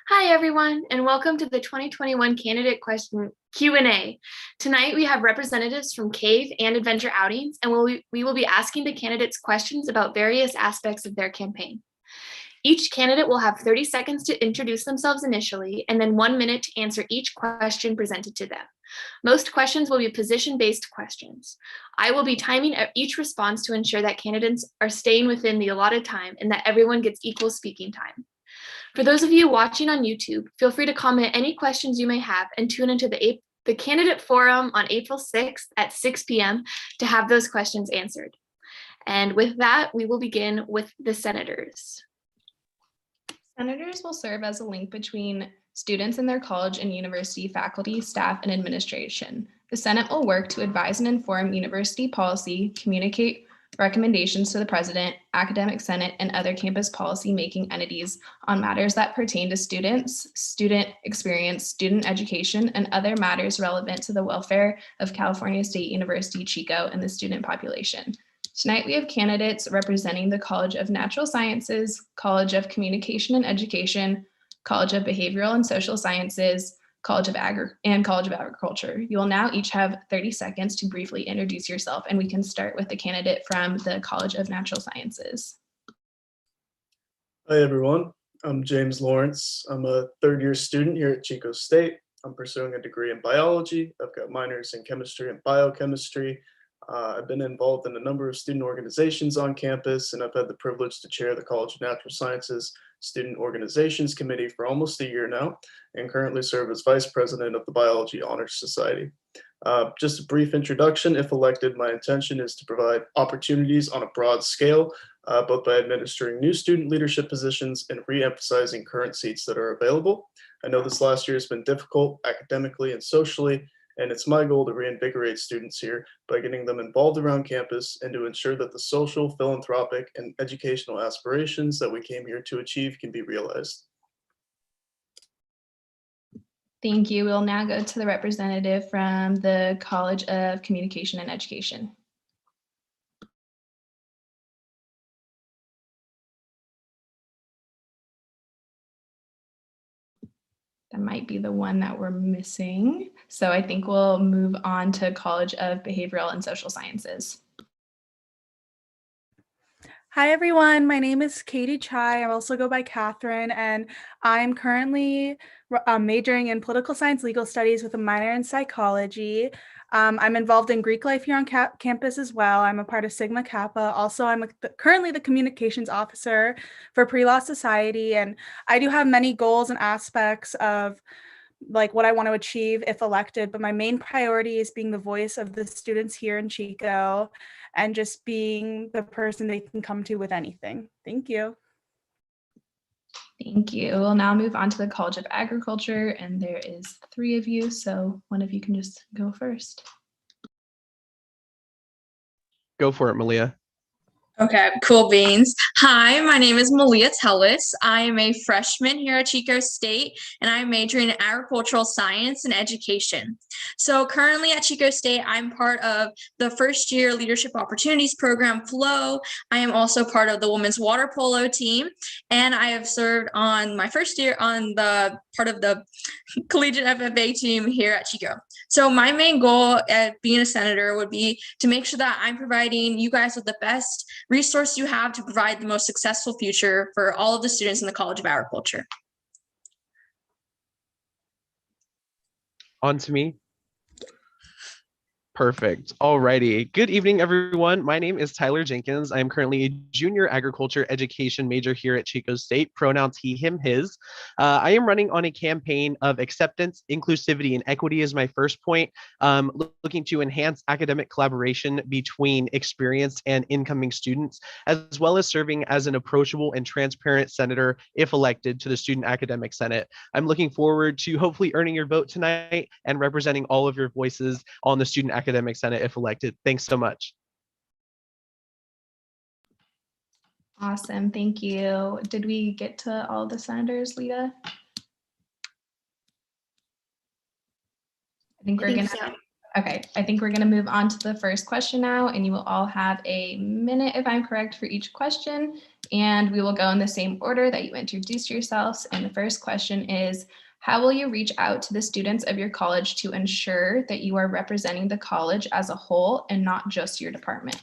Hi, everyone, and welcome to the 2021 Candidate Question Q&A. Tonight, we have representatives from CAVE and Adventure Outings, and we will be asking the candidates questions about various aspects of their campaign. Each candidate will have 30 seconds to introduce themselves initially, and then 1 minute to answer each question presented to them. Most questions will be position-based questions. I will be timing each response to ensure that candidates are staying within the allotted time and that everyone gets equal speaking time. For those of you watching on YouTube, feel free to comment any questions you may have and tune into the candidate forum on April 6th at 6 p.m. to have those questions answered. And with that, we will begin with the senators. Senators will serve as a link between students and their college and university faculty, staff, and administration. The Senate will work to advise and inform university policy, communicate recommendations to the president, academic senate, and other campus policy-making entities on matters that pertain to students, student experience, student education, and other matters relevant to the welfare of California State University, Chico, and the student population. Tonight, we have candidates representing the College of Natural Sciences, College of Communication and Education, College of Behavioral and Social Sciences, College of Agriculture. You will now each have 30 seconds to briefly introduce yourself, and we can start with the candidate from the College of Natural Sciences. Hi, everyone. I'm James Lawrence. I'm a third-year student here at Chico State. I'm pursuing a degree in biology. I've got minors in chemistry and biochemistry. I've been involved in a number of student organizations on campus, and I've had the privilege to chair the College of Natural Sciences Student Organizations Committee for almost a year now, and currently serve as Vice President of the Biology Honors Society. Just a brief introduction. If elected, my intention is to provide opportunities on a broad scale, both by administering new student leadership positions and re-emphasizing current seats that are available. I know this last year has been difficult academically and socially, and it's my goal to reinvigorate students here by getting them involved around campus and to ensure that the social, philanthropic, and educational aspirations that we came here to achieve can be realized. Thank you. We'll now go to the representative from the College of Communication and Education. That might be the one that we're missing. So I think we'll move on to College of Behavioral and Social Sciences. Hi, everyone. My name is Katie Chai. I also go by Catherine, and I'm currently majoring in political science, legal studies with a minor in psychology. I'm involved in Greek life here on campus as well. I'm a part of Sigma Kappa. Also, I'm currently the communications officer for Pre-Law Society, and I do have many goals and aspects of like what I want to achieve if elected, but my main priority is being the voice of the students here in Chico and just being the person they can come to with anything. Thank you. Thank you. We'll now move on to the College of Agriculture, and there is 3 of you, so one of you can just go first. Go for it, Malia. Okay, cool beans. Hi, my name is Malia Tellis. I am a freshman here at Chico State, and I'm majoring in agricultural science and education. So currently at Chico State, I'm part of the first year leadership opportunities program FLOW. I am also part of the women's water polo team, and I have served on my first year on the part of the collegiate FFA team here at Chico. So my main goal at being a senator would be to make sure that I'm providing you guys with the best resource you have to provide the most successful future for all of the students in the College of Agriculture. On to me. Perfect. Alrighty. Good evening, everyone. My name is Tyler Jenkins. I am currently a junior agriculture education major here at Chico State, pronouns he, him, his. I am running on a campaign of acceptance, inclusivity, and equity is my first point, looking to enhance academic collaboration between experienced and incoming students, as well as serving as an approachable and transparent senator if elected to the Student Academic Senate. I'm looking forward to hopefully earning your vote tonight and representing all of your voices on the Student Academic Senate if elected. Thanks so much. Awesome, thank you. Did we get to all the senators, Lita? I think we're gonna. Okay, I think we're going to move on to the first question now, and you will all have a minute, if I'm correct, for each question. And we will go in the same order that you introduced yourselves. And the first question is, how will you reach out to the students of your college to ensure that you are representing the college as a whole and not just your department?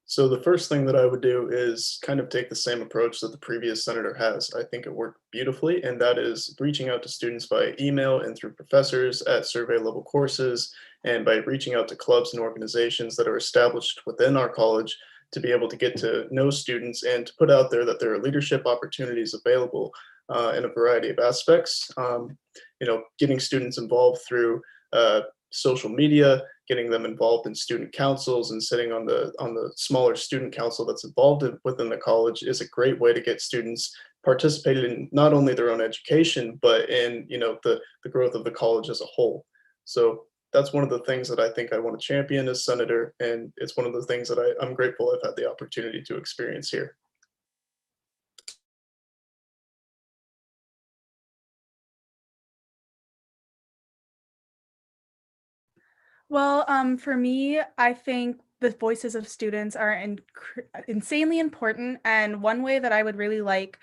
So the first thing that I would do is kind of take the same approach that the previous senator has. I think it worked beautifully, and that is reaching out to students via email and through professors at survey level courses, and by reaching out to clubs and organizations that are established within our college to be able to get to know students and to put out there that there are leadership opportunities available in a variety of aspects. Getting students involved through social media, getting them involved in student councils, and sitting on the smaller student council that's involved within the college is a great way to get students participated in not only their own education, but in the growth of the college as a whole. So that's one of the things that I think I want to champion as senator, and it's one of the things that I'm grateful I've had the opportunity to experience here. Well, for me, I think the voices of students are insanely important. And one way that I would really like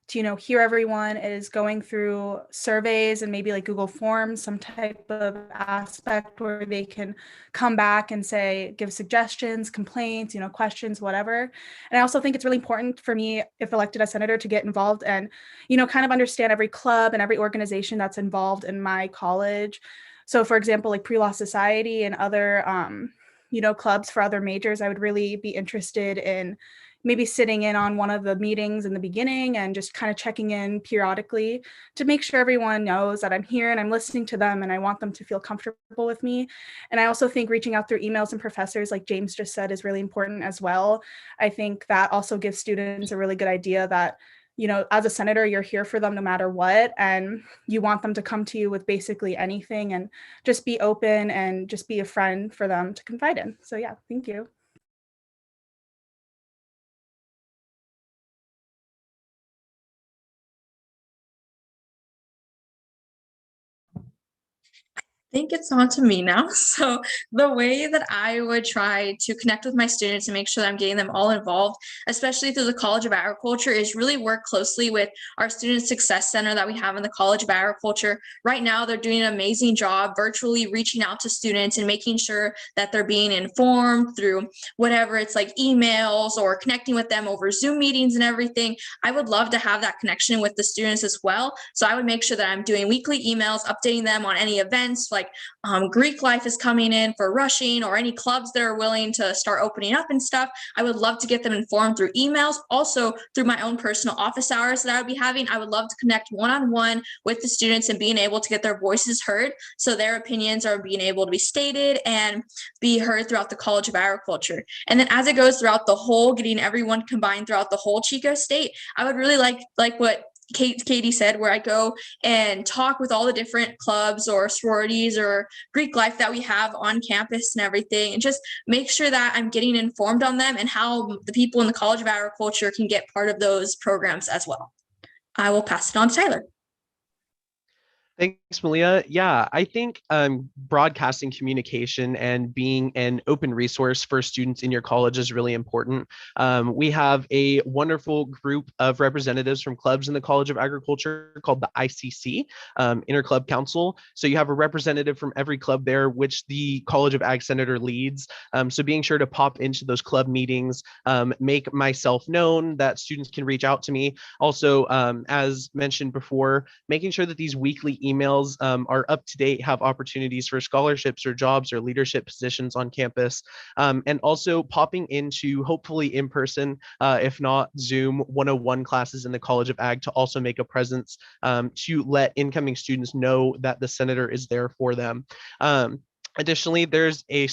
to, hear everyone is going through surveys and maybe like Google Forms, some type of aspect where they can come back and say, give suggestions, complaints, questions, whatever. And I also think it's really important for me, if elected as senator, to get involved and, kind of understand every club and every organization that's involved in my college. So for example, like Pre-Law Society and other, clubs for other majors, I would really be interested in maybe sitting in on one of the meetings in the beginning and just kind of checking in periodically to make sure everyone knows that I'm here and I'm listening to them and I want them to feel comfortable with me. And I also think reaching out through emails and professors, like James just said, is really important as well. I think that also gives students a really good idea that as a senator, you're here for them no matter what, and you want them to come to you with basically anything and just be open and just be a friend for them to confide in. So yeah, thank you. Think it's on to me now. So the way that I would try to connect with my students and make sure that I'm getting them all involved, especially through the College of Agriculture, is really work closely with our Student Success Center that we have in the College of Agriculture. Right now, they're doing an amazing job virtually reaching out to students and making sure that they're being informed through whatever it's like emails or connecting with them over Zoom meetings and everything. I would love to have that connection with the students as well. So I would make sure that I'm doing weekly emails, updating them on any events like Greek life is coming in for rushing or any clubs that are willing to start opening up and stuff. I would love to get them informed through emails, also through my own personal office hours that I would be having. I would love to connect one-on-one with the students and being able to get their voices heard so their opinions are being able to be stated and be heard throughout the College of Agriculture. And then as it goes throughout the whole, getting everyone combined throughout the whole Chico State, I would really like what Katie said, where I go and talk with all the different clubs or sororities or Greek life that we have on campus and everything, and just make sure that I'm getting informed on them and how the people in the College of Agriculture can get part of those programs as well. I will pass it on to Tyler. Thanks, Malia. Yeah, I think broadcasting communication and being an open resource for students in your college is really important. We have a wonderful group of representatives from clubs in the College of Agriculture called the ICC, Interclub Council. So you have a representative from every club there, which the College of Ag Senator leads. So being sure to pop into those club meetings, make myself known that students can reach out to me. Also, as mentioned before, making sure that these weekly emails are up to date, have opportunities for scholarships or jobs or leadership positions on campus, and also popping into hopefully in person, if not Zoom 101 classes in the College of Ag to also make a presence to let incoming students know that the senator is there for them. Additionally, there's a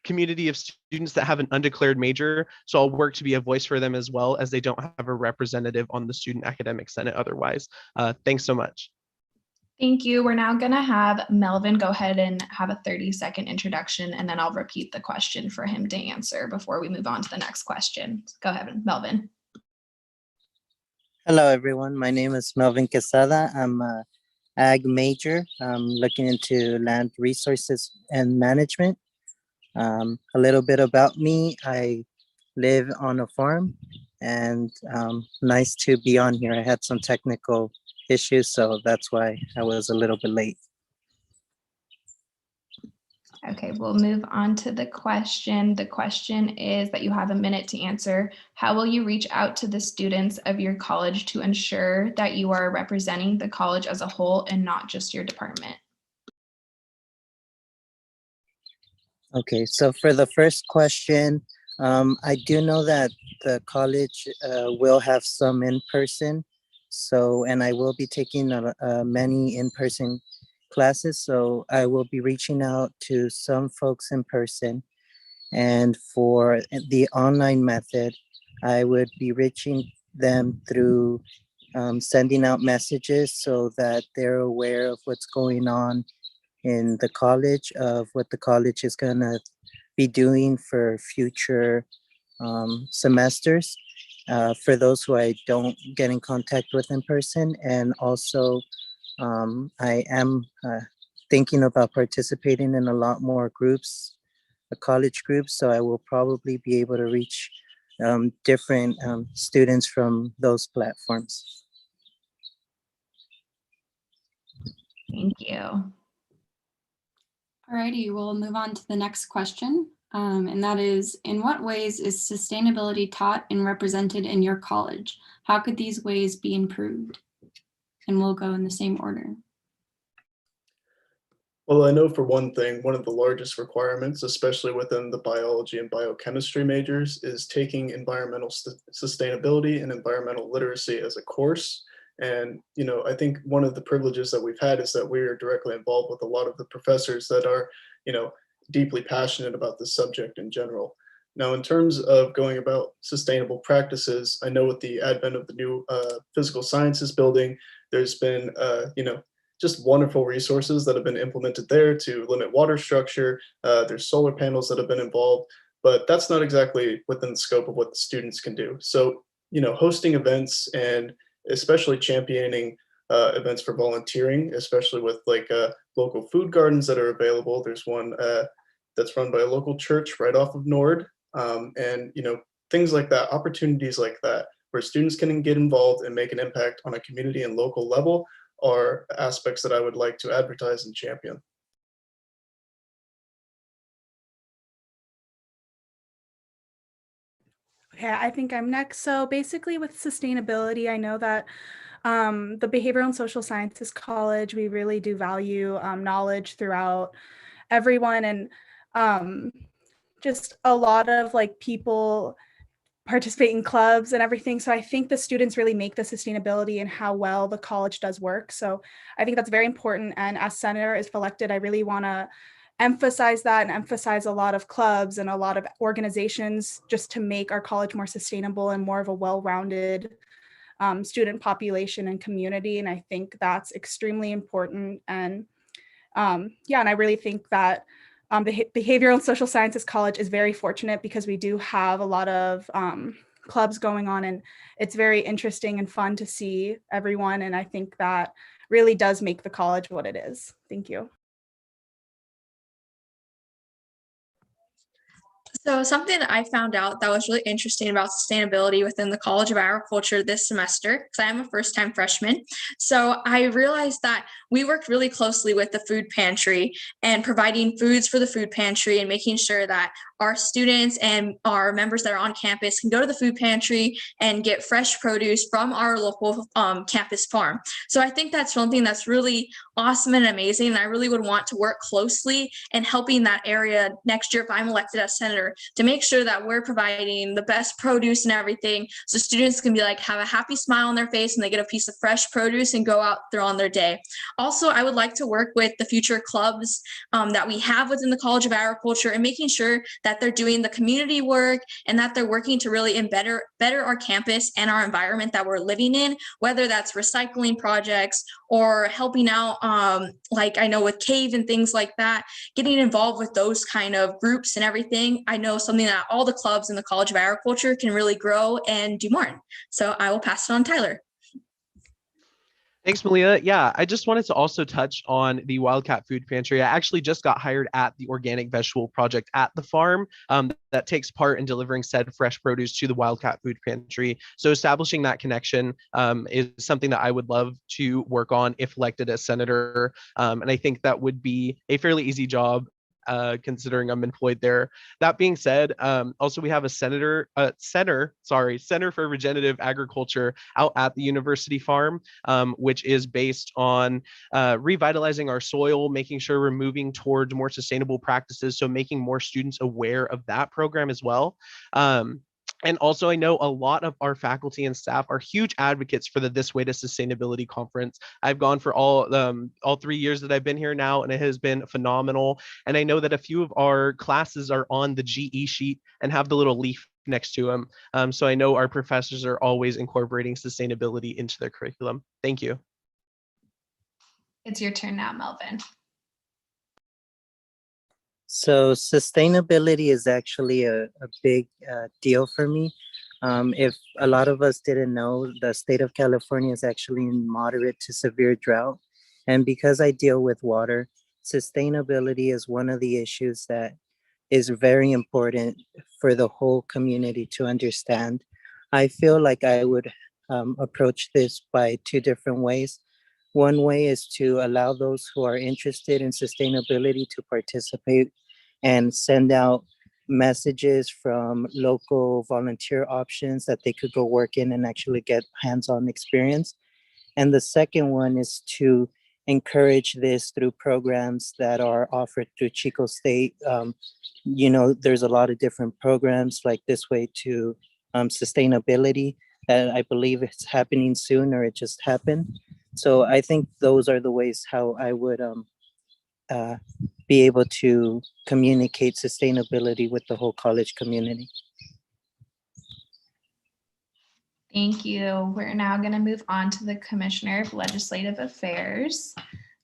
community of students that have an undeclared major, so I'll work to be a voice for them as well, as they don't have a representative on the Student Academic Senate otherwise. Thanks so much. Thank you. We're now going to have Melvin go ahead and have a 30-second introduction, and then I'll repeat the question for him to answer before we move on to the next question. Go ahead, Melvin. Hello, everyone. My name is Melvin Quesada. I'm a ag major, looking into land resources and management. A little bit about me, I live on a farm, and nice to be on here. I had some technical issues, so that's why I was a little bit late. Okay, we'll move on to the question. The question is that you have a minute to answer. How will you reach out to the students of your college to ensure that you are representing the college as a whole and not just your department? Okay, so for the first question, I do know that the college will have some in-person, and I will be taking many in-person classes, so I will be reaching out to some folks in person. And for the online method, I would be reaching them through sending out messages so that they're aware of what's going on in the college, of what the college is going to be doing for future semesters, for those who I don't get in contact with in person. And also, I am thinking about participating in a lot more groups, college groups, so I will probably be able to reach different students from those platforms. Thank you. Alrighty, we'll move on to the next question. And that is, in what ways is sustainability taught and represented in your college? How could these ways be improved? And we'll go in the same order. Well, I know for one thing, one of the largest requirements, especially within the biology and biochemistry majors, is taking environmental sustainability and environmental literacy as a course. And, I think one of the privileges that we've had is that we are directly involved with a lot of the professors that are, deeply passionate about this subject in general. Now, in terms of going about sustainable practices, I know with the advent of the new physical sciences building, there's been, just wonderful resources that have been implemented there to limit water structure. There's solar panels that have been involved, but that's not exactly within the scope of what the students can do. So, hosting events and especially championing events for volunteering, especially with local food gardens that are available. There's one that's run by a local church right off of Nord, and things like that, opportunities like that, where students can get involved and make an impact on a community and local level, are aspects that I would like to advertise and champion. Okay, I think I'm next. So basically with sustainability, I know that the Behavioral and Social Sciences College, we really do value knowledge throughout everyone, and just a lot of people participate in clubs and everything. So I think the students really make the sustainability and how well the college does work. So I think that's very important. And as senator is elected, I really want to emphasize that and emphasize a lot of clubs and a lot of organizations just to make our college more sustainable and more of a well-rounded student population and community. And I think that's extremely important. And and I really think that the Behavioral and Social Sciences College is very fortunate because we do have a lot of clubs going on, and it's very interesting and fun to see everyone. And I think that really does make the college what it is. Thank you. So something that I found out that was really interesting about sustainability within the College of Agriculture this semester, because I am a first-time freshman. So I realized that we worked really closely with the food pantry and providing foods for the food pantry and making sure that our students and our members that are on campus can go to the food pantry and get fresh produce from our local campus farm. So I think that's something that's really awesome and amazing. And I really would want to work closely in helping that area next year if I'm elected as senator, to make sure that we're providing the best produce and everything, so students can be have a happy smile on their face and they get a piece of fresh produce and go out there on their day. Also, I would like to work with the future clubs that we have within the College of Agriculture and making sure that they're doing the community work and that they're working to really better our campus and our environment that we're living in, whether that's recycling projects or helping out I know with CAVE and things like that, getting involved with those kind of groups and everything. I know something that all the clubs in the College of Agriculture can really grow and do more in. So I will pass it on to Tyler. Thanks, Malia. Yeah, I just wanted to also touch on the Wildcat Food Pantry. I actually just got hired at the Organic Vegetable Project at the farm that takes part in delivering said fresh produce to the Wildcat Food Pantry. So establishing that connection is something that I would love to work on if elected as senator. And I think that would be a fairly easy job considering I'm employed there. That being said, also we have a center for regenerative agriculture out at the university farm, which is based on revitalizing our soil, making sure we're moving towards more sustainable practices. So making more students aware of that program as well. And also, I know a lot of our faculty and staff are huge advocates for the This Way to Sustainability conference. I've gone for all 3 years that I've been here now, and it has been phenomenal. And I know that a few of our classes are on the GE sheet and have the little leaf next to them. So I know our professors are always incorporating sustainability into their curriculum. Thank you. It's your turn now, Melvin. So sustainability is actually a big deal for me. If a lot of us didn't know, the state of California is actually in moderate to severe drought. And because I deal with water, sustainability is one of the issues that is very important for the whole community to understand. I feel like I would approach this by two different ways. One way is to allow those who are interested in sustainability to participate and send out messages from local volunteer options that they could go work in and actually get hands-on experience. And the second one is to encourage this through programs that are offered through Chico State. There's a lot of different programs like This Way to Sustainability that I believe it's happening soon or it just happened. So I think those are the ways how I would be able to communicate sustainability with the whole college community. Thank you. We're now going to move on to the Commissioner of Legislative Affairs.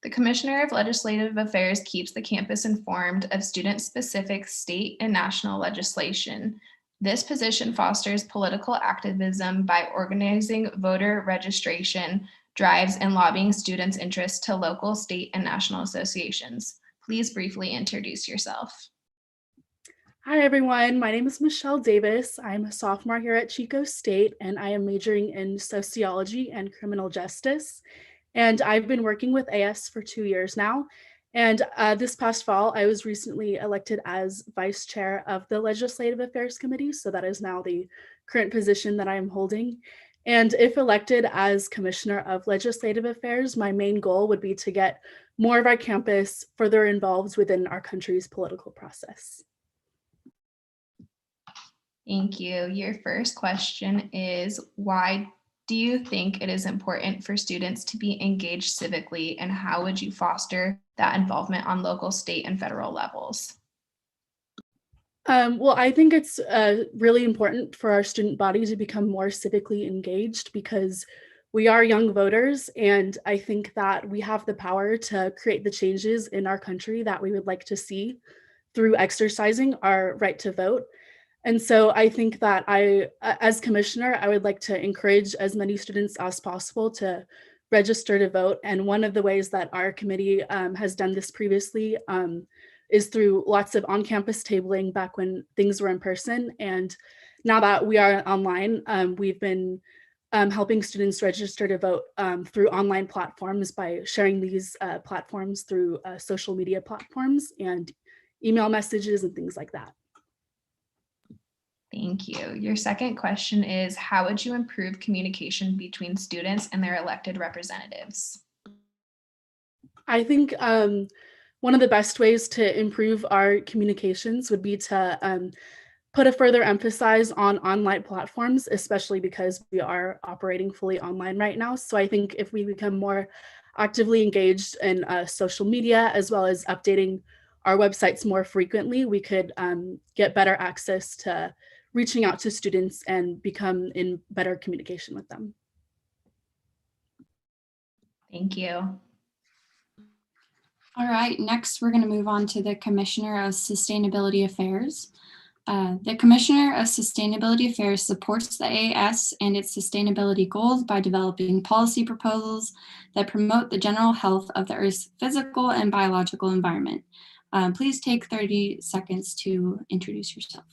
The Commissioner of Legislative Affairs keeps the campus informed of student-specific state and national legislation. This position fosters political activism by organizing voter registration drives and lobbying students' interests to local, state, and national associations. Please briefly introduce yourself. Hi, everyone. My name is Michelle Davis. I'm a sophomore here at Chico State, and I am majoring in sociology and criminal justice. And I've been working with AS for 2 years now. And this past fall, I was recently elected as vice chair of the Legislative Affairs Committee. So that is now the current position that I am holding. And if elected as Commissioner of Legislative Affairs, my main goal would be to get more of our campus further involved within our country's political process. Thank you. Your first question is, why do you think it is important for students to be engaged civically, and how would you foster that involvement on local, state, and federal levels? Well, I think it's really important for our student body to become more civically engaged because we are young voters, and I think that we have the power to create the changes in our country that we would like to see through exercising our right to vote. And so I think that as commissioner, I would like to encourage as many students as possible to register to vote. And one of the ways that our committee has done this previously is through lots of on-campus tabling back when things were in person. And now that we are online, we've been helping students register to vote through online platforms by sharing these platforms through social media platforms and email messages and things like that. Thank you. Your second question is, how would you improve communication between students and their elected representatives? I think one of the best ways to improve our communications would be to put a further emphasis on online platforms, especially because we are operating fully online right now. So I think if we become more actively engaged in social media, as well as updating our websites more frequently, we could get better access to reaching out to students and become in better communication with them. Thank you. All right, next we're going to move on to the Commissioner of Sustainability Affairs. The Commissioner of Sustainability Affairs supports the AAS and its sustainability goals by developing policy proposals that promote the general health of the Earth's physical and biological environment. Please take 30 seconds to introduce yourself.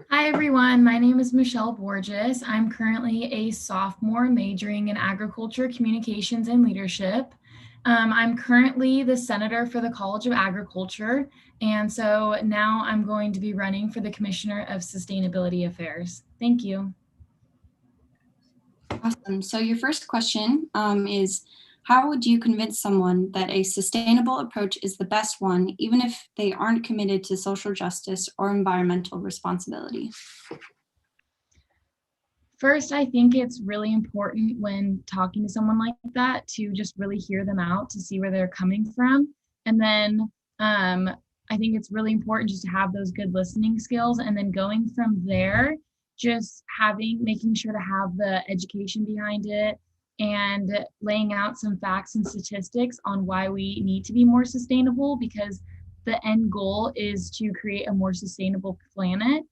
Hi, everyone. My name is Michelle Borges. I'm currently a sophomore majoring in agriculture, communications, and leadership. I'm currently the senator for the College of Agriculture, and so now I'm going to be running for the Commissioner of Sustainability Affairs. Thank you. Awesome. So your first question is, how would you convince someone that a sustainable approach is the best one, even if they aren't committed to social justice or environmental responsibility? First, I think it's really important when talking to someone like that to just really hear them out to see where they're coming from. And then I think it's really important just to have those good listening skills. And then going from there, just making sure to have the education behind it and laying out some facts and statistics on why we need to be more sustainable, because the end goal is to create a more sustainable planet.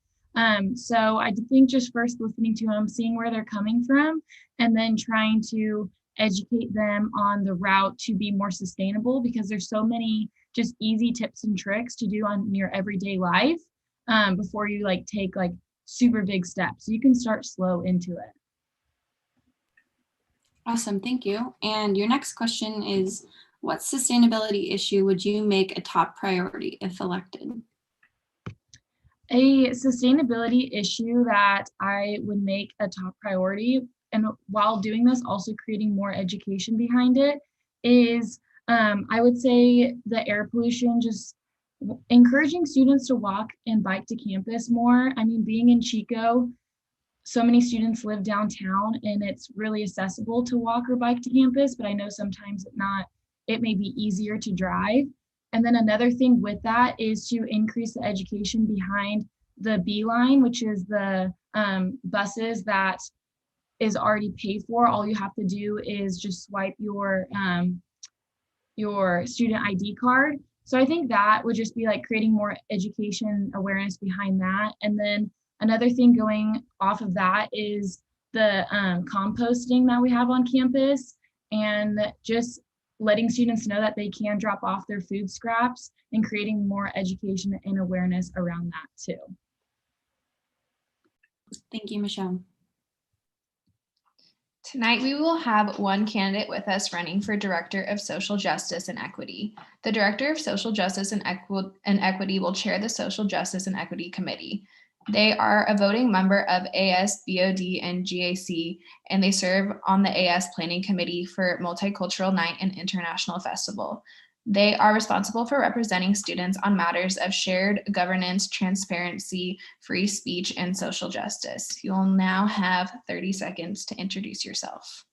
So I think just first listening to them, seeing where they're coming from, and then trying to educate them on the route to be more sustainable, because there's so many just easy tips and tricks to do on your everyday life before you take super big steps. You can start slow into it. Awesome, thank you. And your next question is, what sustainability issue would you make a top priority if elected? A sustainability issue that I would make a top priority, and while doing this, also creating more education behind it, is I would say the air pollution, just encouraging students to walk and bike to campus more. I mean, being in Chico, so many students live downtown and it's really accessible to walk or bike to campus, but I know sometimes it may be easier to drive. And then another thing with that is to increase the education behind the B line, which is the buses that is already paid for. All you have to do is just swipe your student ID card. So I think that would just be creating more education awareness behind that. And then another thing going off of that is the composting that we have on campus, and just letting students know that they can drop off their food scraps, and creating more education and awareness around that too. Thank you, Michelle. Tonight, we will have one candidate with us running for Director of Social Justice and Equity. The Director of Social Justice and Equity will chair the Social Justice and Equity Committee. They are a voting member of AS, BOD, and GAC, and they serve on the AS Planning Committee for Multicultural Night and International Festival. They are responsible for representing students on matters of shared governance, transparency, free speech, and social justice. You'll now have 30 seconds to introduce yourself.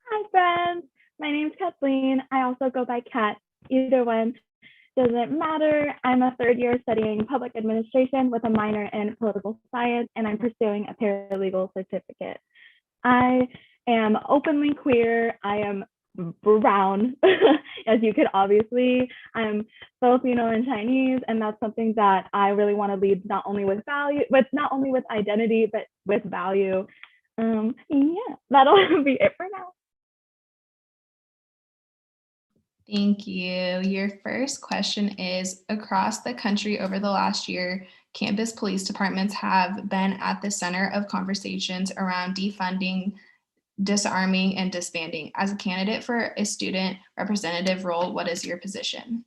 Hi, friends. My name's Kathleen. I also go by Kat. Either one doesn't matter. I'm a third year studying public administration with a minor in political science, and I'm pursuing a paralegal certificate. I am openly queer. I am brown, as you could obviously. I'm Filipino and Chinese, and that's something that I really want to lead, not only with identity, but with value. Yeah, that'll be it for now. Thank you. Your first question is, across the country over the last year, campus police departments have been at the center of conversations around defunding, disarming, and disbanding. As a candidate for a student representative role, what is your position?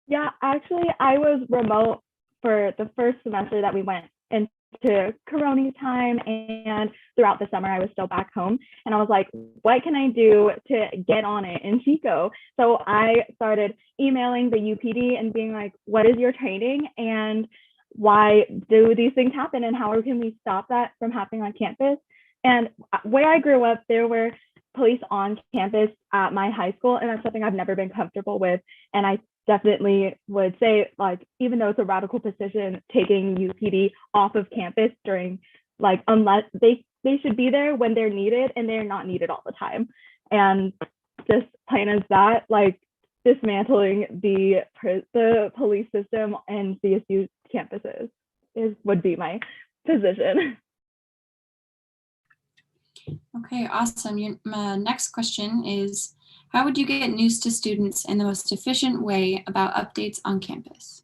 Yeah, actually, I was remote for the first semester that we went into Corona time, and throughout the summer I was still back home, and I was like, what can I do to get on it in Chico? So I started emailing the UPD and being like, what is your training, and why do these things happen, and how can we stop that from happening on campus? And where I grew up, there were police on campus at my high school, and that's something I've never been comfortable with. And I definitely would say, even though it's a radical position, taking UPD off of campus during, unless they should be there when they're needed, and they're not needed all the time. And just plain as that, dismantling the police system and CSU campuses would be my position. Okay, awesome. Your next question is, how would you get news to students in the most efficient way about updates on campus?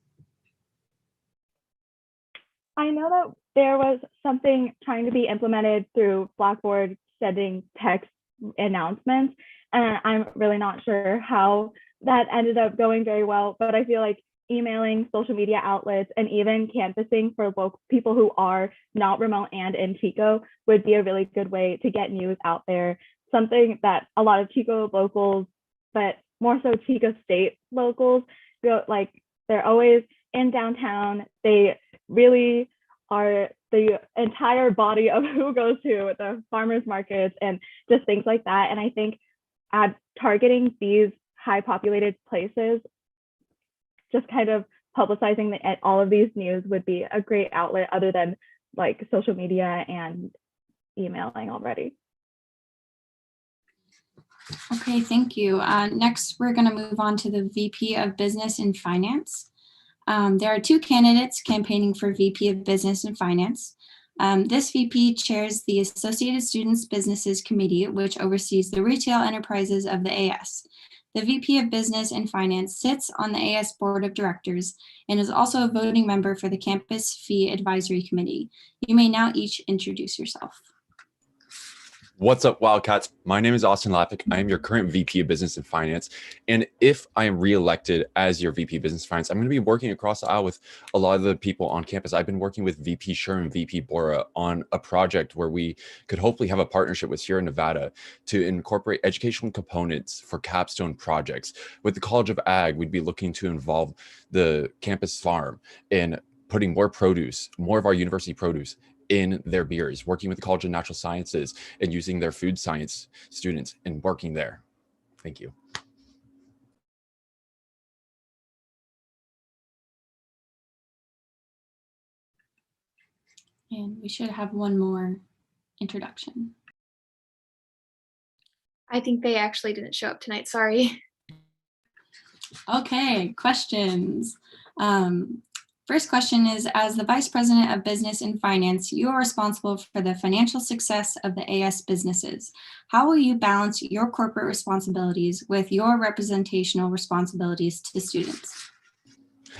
I know that there was something trying to be implemented through Blackboard sending text announcements, and I'm really not sure how that ended up going very well, but I feel like emailing social media outlets and even canvassing for local people who are not remote and in Chico would be a really good way to get news out there. Something that a lot of Chico locals, but more so Chico State locals, go like they're always in downtown. They really are the entire body of who goes to the farmers markets and just things like that. And I think targeting these high populated places, just kind of publicizing all of these news would be a great outlet other than like social media and emailing already. Okay, thank you. Next, we're going to move on to the VP of Business and Finance. There are two candidates campaigning for VP of Business and Finance. This VP chairs the Associated Students Businesses Committee, which oversees the retail enterprises of the AS. The VP of Business and Finance sits on the AS Board of Directors and is also a voting member for the Campus Fee Advisory Committee. You may now each introduce yourself. What's up, Wildcats? My name is Austin Lappick. I am your current VP of Business and Finance. And if I am reelected as your VP of Business and Finance, I'm going to be working across the aisle with a lot of the people on campus. I've been working with VP Sher and VP Bora on a project where we could hopefully have a partnership with Sierra Nevada to incorporate educational components for capstone projects. With the College of Ag, we'd be looking to involve the campus farm in putting more produce, more of our university produce in their beers, working with the College of Natural Sciences and using their food science students and working there. Thank you. And we should have one more introduction. I think they actually didn't show up tonight, sorry. Okay, questions. First question is, as the Vice President of Business and Finance, you are responsible for the financial success of the AS businesses. How will you balance your corporate responsibilities with your representational responsibilities to students?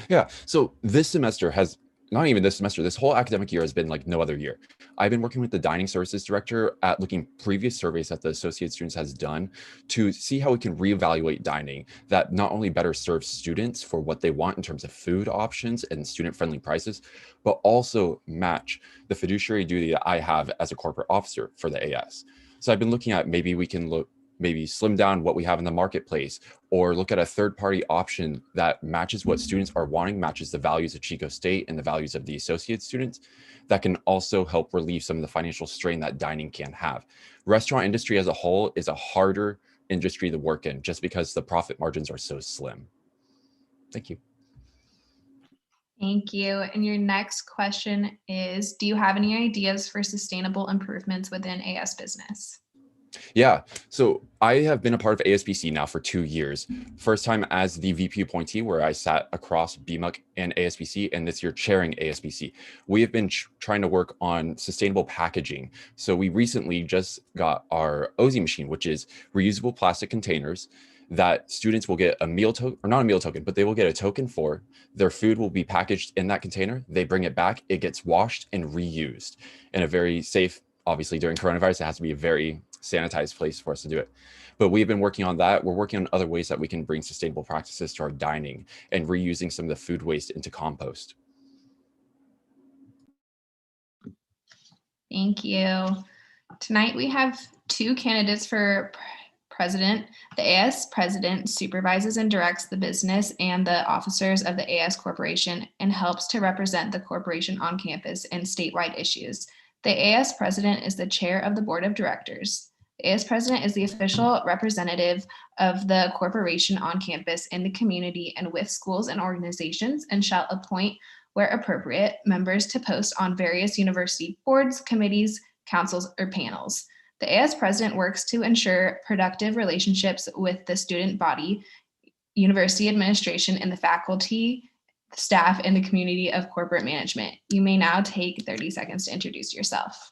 Yeah, so this semester has, not even this semester, this whole academic year has been like no other year. I've been working with the dining services director at looking previous surveys that the Associate Students has done to see how we can reevaluate dining that not only better serves students for what they want in terms of food options and student-friendly prices, but also match the fiduciary duty that I have as a corporate officer for the AS. So I've been looking at maybe we can maybe slim down what we have in the marketplace or look at a third-party option that matches what students are wanting, matches the values of Chico State and the values of the associate students that can also help relieve some of the financial strain that dining can have. Restaurant industry as a whole is a harder industry to work in just because the profit margins are so slim. Thank you. Thank you. And your next question is, do you have any ideas for sustainable improvements within AS business? Yeah, so I have been a part of ASBC now for 2 years. First time as the VP appointee where I sat across BMUC and ASBC, and this year chairing ASBC. We have been trying to work on sustainable packaging. So we recently just got our OZ machine, which is reusable plastic containers that students will get a meal token, or not a meal token, but they will get a token for. Their food will be packaged in that container. They bring it back, it gets washed and reused in a very safe, obviously during coronavirus, it has to be a very sanitized place for us to do it. But we've been working on that. We're working on other ways that we can bring sustainable practices to our dining and reusing some of the food waste into compost. Thank you. Tonight we have two candidates for president. The AS president supervises and directs the business and the officers of the AS Corporation and helps to represent the corporation on campus and statewide issues. The AS president is the chair of the board of directors. The AS president is the official representative of the corporation on campus in the community and with schools and organizations, and shall appoint, where appropriate, members to post on various university boards, committees, councils, or panels. The AS president works to ensure productive relationships with the student body, university administration, and the faculty, staff, and the community of corporate management. You may now take 30 seconds to introduce yourself.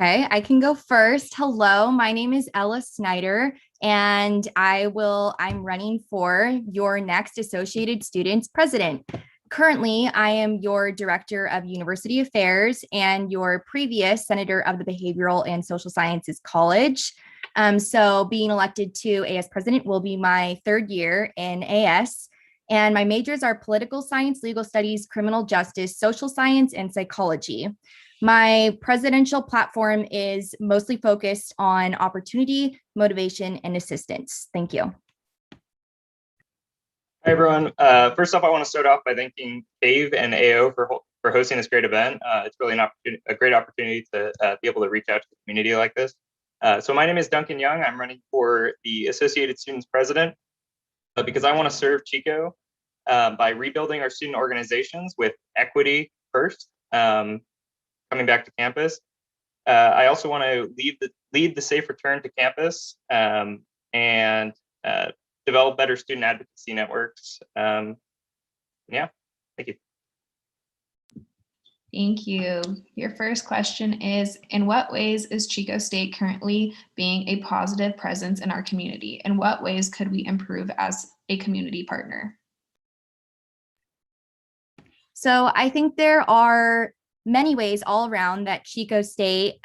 Okay, I can go first. Hello, my name is Ella Snyder, and I'm running for your next Associated Students President. Currently, I am your Director of University Affairs and your previous Senator of the Behavioral and Social Sciences College. So being elected to AS President will be my third year in AS. And my majors are political science, legal studies, criminal justice, social science, and psychology. My presidential platform is mostly focused on opportunity, motivation, and assistance. Thank you. Hi, everyone. First off, I want to start off by thanking Dave and AO for hosting this great event. It's really a great opportunity to be able to reach out to the community like this. So my name is Duncan Young. I'm running for the Associated Students President because I want to serve Chico by rebuilding our student organizations with equity first. Coming back to campus. I also want to lead the safe return to campus and develop better student advocacy networks. Yeah, thank you. Thank you. Your first question is, in what ways is Chico State currently being a positive presence in our community? In what ways could we improve as a community partner? So I think there are many ways all around that Chico State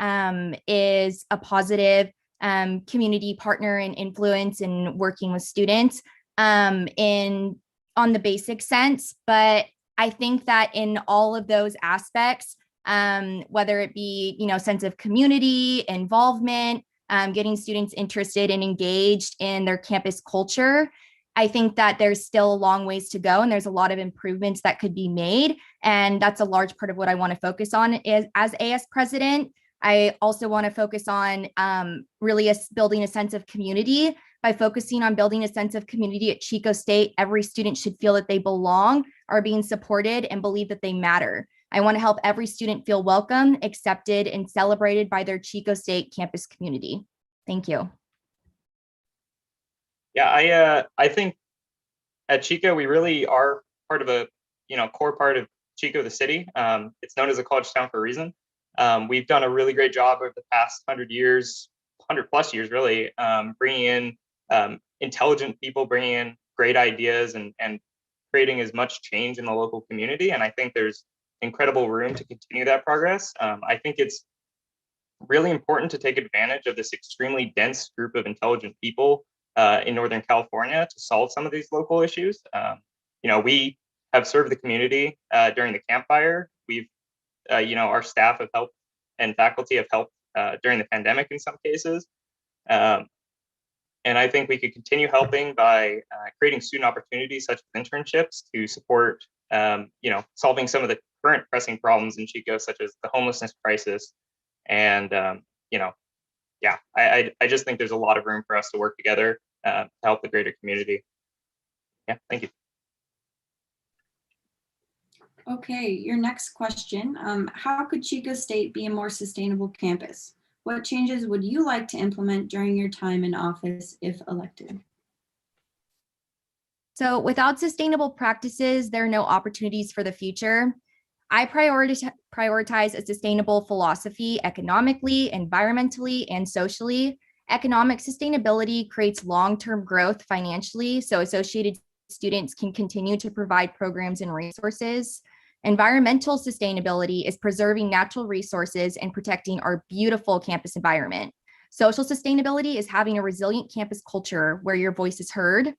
is a positive community partner and influence in working with students on the basic sense. But I think that in all of those aspects, whether it be, sense of community, involvement, getting students interested and engaged in their campus culture, I think that there's still a long ways to go and there's a lot of improvements that could be made. And that's a large part of what I want to focus on as AS president. I also want to focus on really building a sense of community. By focusing on building a sense of community at Chico State, every student should feel that they belong, are being supported, and believe that they matter. I want to help every student feel welcome, accepted, and celebrated by their Chico State campus community. Thank you. Yeah, I think at Chico, we really are part of a, core part of Chico, the city. It's known as a college town for a reason. We've done a really great job over the past 100 plus years, really, bringing in intelligent people, bringing in great ideas and creating as much change in the local community. And I think there's incredible room to continue that progress. I think it's really important to take advantage of this extremely dense group of intelligent people in Northern California to solve some of these local issues. We have served the community during the campfire. We've, our staff have helped and faculty have helped during the pandemic in some cases. And I think we could continue helping by creating student opportunities such as internships to support, solving some of the current pressing problems in Chico, such as the homelessness crisis. And, I just think there's a lot of room for us to work together to help the greater community. Yeah, thank you. Okay, your next question. How could Chico State be a more sustainable campus? What changes would you like to implement during your time in office if elected? So without sustainable practices, there are no opportunities for the future. I prioritize a sustainable philosophy economically, environmentally, and socially. Economic sustainability creates long-term growth financially, so associated students can continue to provide programs and resources. Environmental sustainability is preserving natural resources and protecting our beautiful campus environment. Social sustainability is having a resilient campus culture where your voice is heard.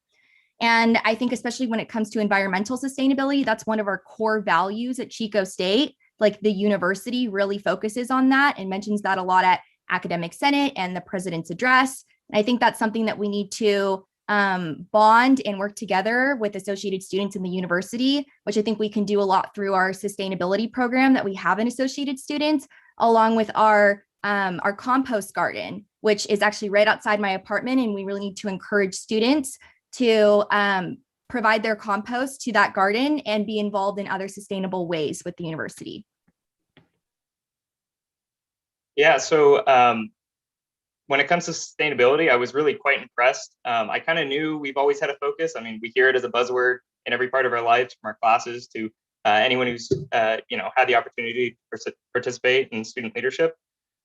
And I think especially when it comes to environmental sustainability, that's one of our core values at Chico State. Like the university really focuses on that and mentions that a lot at Academic Senate and the President's address. And I think that's something that we need to bond and work together with associated students in the university, which I think we can do a lot through our sustainability program that we have in associated students, along with our compost garden, which is actually right outside my apartment. And we really need to encourage students to provide their compost to that garden and be involved in other sustainable ways with the university. Yeah, so when it comes to sustainability, I was really quite impressed. I kind of knew we've always had a focus. I mean, we hear it as a buzzword in every part of our lives, from our classes to anyone who's had the opportunity to participate in student leadership.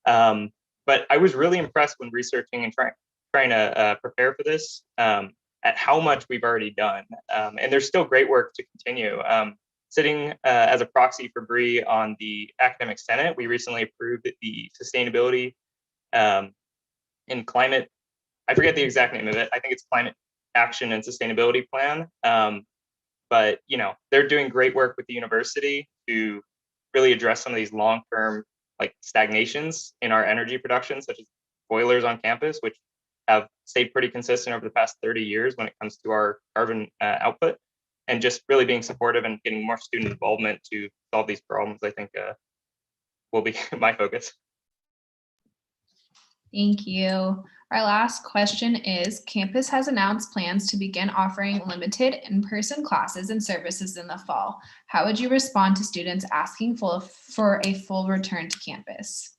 But I was really impressed when researching and trying to prepare for this at how much we've already done. And there's still great work to continue. Sitting as a proxy for Bree on the Academic Senate, we recently approved the sustainability and climate, I forget the exact name of it. I think it's Climate Action and Sustainability Plan. But they're doing great work with the university to really address some of these long-term like stagnations in our energy production, such as boilers on campus, which have stayed pretty consistent over the past 30 years when it comes to our carbon output, and just really being supportive and getting more student involvement to solve these problems, I think will be my focus. Thank you. Our last question is, campus has announced plans to begin offering limited in-person classes and services in the fall. How would you respond to students asking for a full return to campus?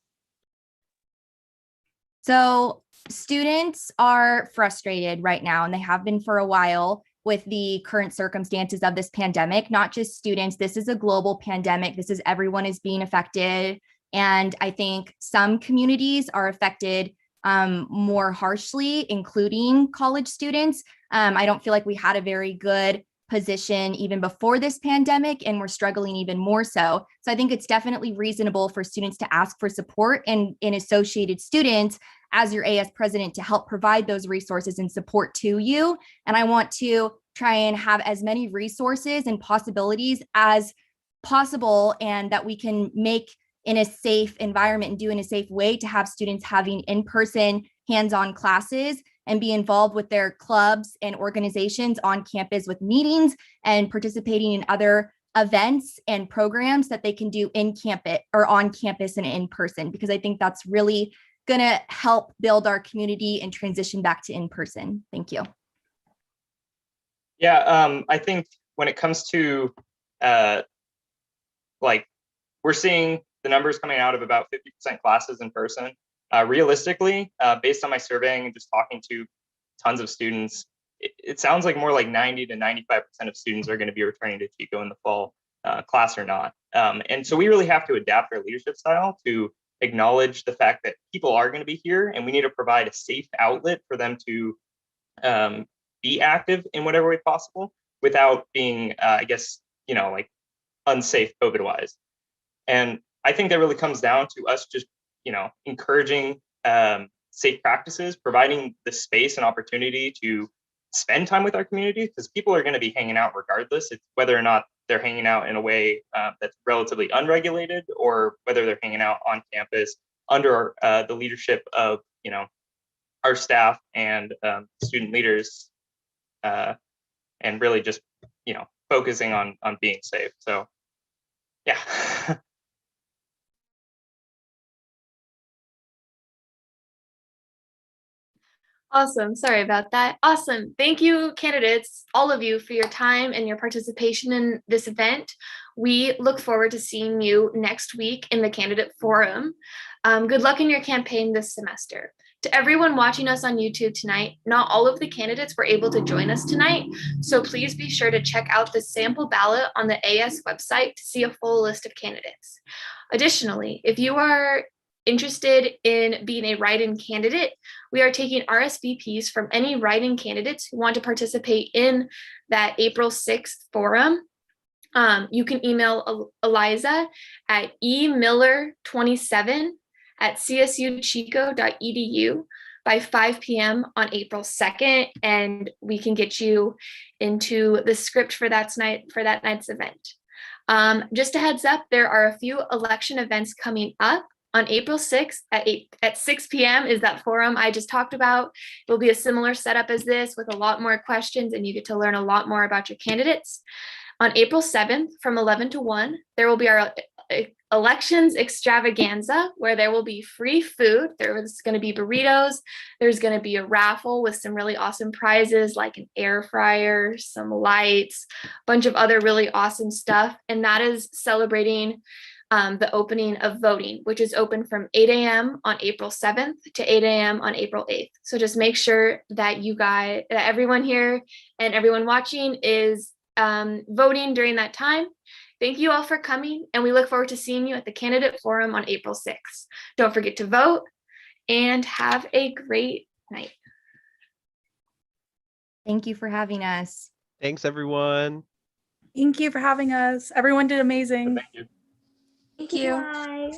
So students are frustrated right now, and they have been for a while with the current circumstances of this pandemic. Not just students, this is a global pandemic. This is everyone is being affected. And I think some communities are affected more harshly, including college students. I don't feel like we had a very good position even before this pandemic, and we're struggling even more so. So I think it's definitely reasonable for students to ask for support and in associated students as your AS president to help provide those resources and support to you. And I want to try and have as many resources and possibilities as possible, and that we can make in a safe environment and do in a safe way to have students having in-person hands-on classes and be involved with their clubs and organizations on campus with meetings and participating in other events and programs that they can do in campus or on campus and in person, because I think that's really going to help build our community and transition back to in person. Thank you. Yeah, I think when it comes to we're seeing the numbers coming out of about 50% classes in person. Realistically, based on my surveying and just talking to tons of students, it sounds like more like 90 to 95% of students are going to be returning to Chico in the fall, class or not. And so we really have to adapt our leadership style to acknowledge the fact that people are going to be here, and we need to provide a safe outlet for them to be active in whatever way possible without being, unsafe COVID-wise. And I think that really comes down to us just, encouraging safe practices, providing the space and opportunity to spend time with our community, because people are going to be hanging out regardless. It's whether or not they're hanging out in a way that's relatively unregulated, or whether they're hanging out on campus under the leadership of, our staff and student leaders, and really just, focusing on being safe. So, yeah. Awesome. Sorry about that. Awesome. Thank you, candidates, all of you, for your time and your participation in this event. We look forward to seeing you next week in the candidate forum. Good luck in your campaign this semester. To everyone watching us on YouTube tonight, not all of the candidates were able to join us tonight, so please be sure to check out the sample ballot on the AS website to see a full list of candidates. Additionally, if you are interested in being a write-in candidate, we are taking RSVPs from any write-in candidates who want to participate in that April 6th forum. You can email Eliza at emiller27@csuchico.edu by 5 p.m. on April 2nd, and we can get you into the script for that night's event. Just a heads up, there are a few election events coming up. On April 6th at 6 p.m. is that forum I just talked about. It will be a similar setup as this with a lot more questions, and you get to learn a lot more about your candidates. On April 7th from 11 to 1, there will be our elections extravaganza, where there will be free food. There's going to be burritos. There's going to be a raffle with some really awesome prizes like an air fryer, some lights, a bunch of other really awesome stuff. And that is celebrating the opening of voting, which is open from 8 a.m. on April 7th to 8 a.m. on April 8th. So just make sure that that everyone here and everyone watching is voting during that time. Thank you all for coming, and we look forward to seeing you at the Candidate Forum on April 6th. Don't forget to vote, and have a great night. Thank you for having us. Thanks, everyone. Thank you for having us. Everyone did amazing. Thank you. Thank you. Bye.